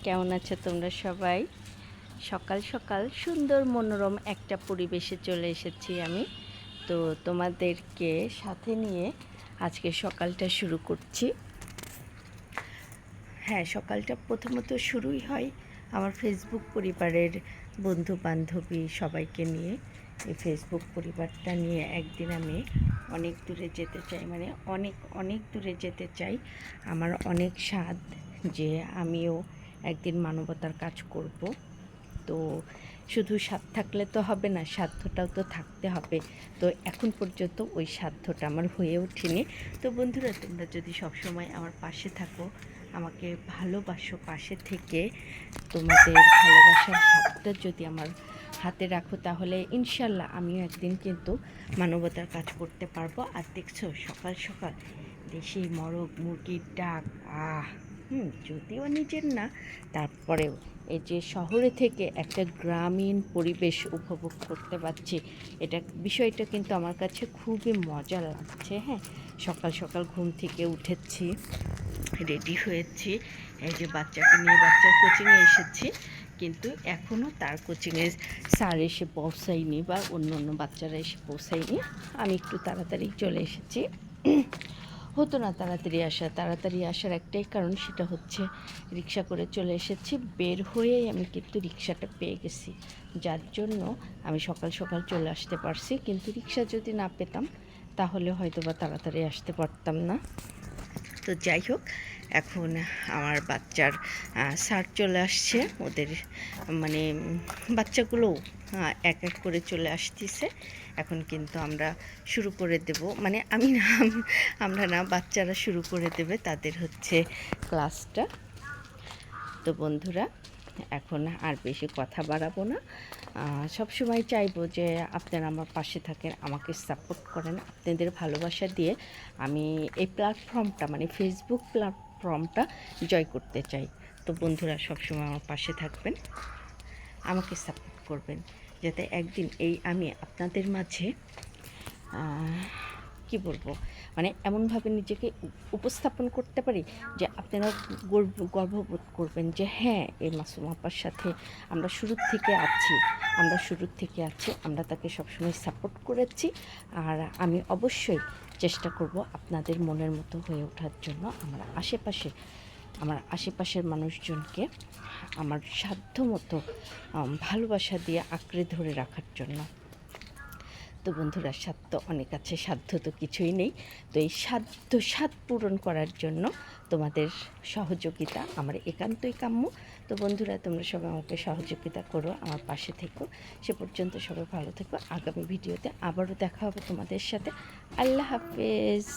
কেমন আছো তোমরা সবাই? সকাল সকাল সুন্দর মনোরম একটা পরিবেশে চলে এসেছি আমি। তো তোমাদেরকে সাথে নিয়ে আজকে সকালটা শুরু করছি। হ্যাঁ, সকালটা প্রথমত শুরুই হয় আমার ফেসবুক পরিবারের বন্ধু বান্ধবী সবাইকে নিয়ে। এই ফেসবুক পরিবারটা নিয়ে একদিন আমি অনেক দূরে যেতে চাই, মানে অনেক অনেক দূরে যেতে চাই। আমার অনেক স্বাদ যে আমিও একদিন মানবতার কাজ করব। তো শুধু স্বাদ থাকলে তো হবে না, সাধ্যটাও তো থাকতে হবে। তো এখন পর্যন্ত ওই সাধ্যটা আমার হয়ে ওঠেনি। তো বন্ধুরা, তোমরা যদি সবসময় আমার পাশে থাকো, আমাকে ভালোবাসো, পাশে থেকে তোমাদের ভালোবাসার হাতটা যদি আমার হাতে রাখো, তাহলে ইনশাল্লাহ আমিও একদিন কিন্তু মানবতার কাজ করতে পারবো। আর দেখছো সকাল সকাল দেশি মোরগ মুরগির ডাক, যদিও নিজের না, তারপরেও এই যে শহরে থেকে একটা গ্রামীণ পরিবেশ উপভোগ করতে পারছি, বিষয়টা কিন্তু আমার কাছে খুবই মজা লাগছে। হ্যাঁ, সকাল সকাল ঘুম থেকে উঠেছি, রেডি হয়েছি, এই যে বাচ্চাকে নিয়ে বাচ্চার কোচিংয়ে এসেছি, কিন্তু এখনও তার কোচিংয়ে স্যার এসে পৌঁছায়নি বা অন্য অন্য বাচ্চারা এসে পৌঁছায়নি। আমি একটু তাড়াতাড়ি চলে এসেছি। হতো না তাড়াতাড়ি আসার একটাই কারণ, সেটা হচ্ছে রিক্সা করে চলে এসেছি, বের হয়েই আমি কিন্তু রিক্সাটা পেয়ে গেছি, যার জন্য আমি সকাল সকাল চলে আসতে পারছি। কিন্তু রিক্সা যদি না পেতাম তাহলে হয়তো বা তাড়াতাড়ি আসতে পারতাম না। তো যাই হোক, এখন আমার বাচ্চার স্যার চলে আসছে, ওদের মানে বাচ্চাগুলোও এক এক করে চলে আসতেছে। এখন কিন্তু আমরা শুরু করে দেব, মানে আমি না, আমরা না, বাচ্চারা শুরু করে দেবে তাদের হচ্ছে ক্লাসটা। তো বন্ধুরা, এখন আর বেশি কথা বাড়াবো না। সবসময় চাইবো যে আপনারা আমার পাশে থাকেন, আমাকে সাপোর্ট করেন। আপনাদের ভালোবাসা দিয়ে আমি এই প্ল্যাটফর্মটা, মানে ফেসবুক প্ল্যাটফর্মটা জয় করতে চাই। তো বন্ধুরা, সবসময় আমার পাশে থাকবেন, আমাকে সাপোর্ট করবেন, যাতে একদিন এই আমি আপনাদের মাঝে কি বলবো, মানে এমনভাবে নিজেকে উপস্থাপন করতে পারি যে আপনারা গর্ববোধ করবেন যে হ্যাঁ, এই মাসুম আপার সাথে আমরা শুরুর থেকে আছি, আমরা তাকে সবসময় সাপোর্ট করেছি। আর আমি অবশ্যই চেষ্টা করব আপনাদের মনের মতো হয়ে ওঠার জন্য, আমার আশেপাশের মানুষজনকে আমার সাধ্য মতো ভালোবাসা দিয়ে আঁকড়ে ধরে রাখার জন্য। তো বন্ধুরা, সাধ্য অনেক আছে, সাধ্য তো কিছুই নেই। তো এই স্বাদ পূরণ করার জন্য তোমাদের সহযোগিতা আমার একান্তই কাম্য। তো বন্ধুরা, তোমরা সবাই আমাকে সহযোগিতা করো, আমার পাশে থেকো। সে পর্যন্ত সবাই ভালো থেকো। আগামী ভিডিওতে আবারও দেখা হবে তোমাদের সাথে। আল্লাহ হাফেজ।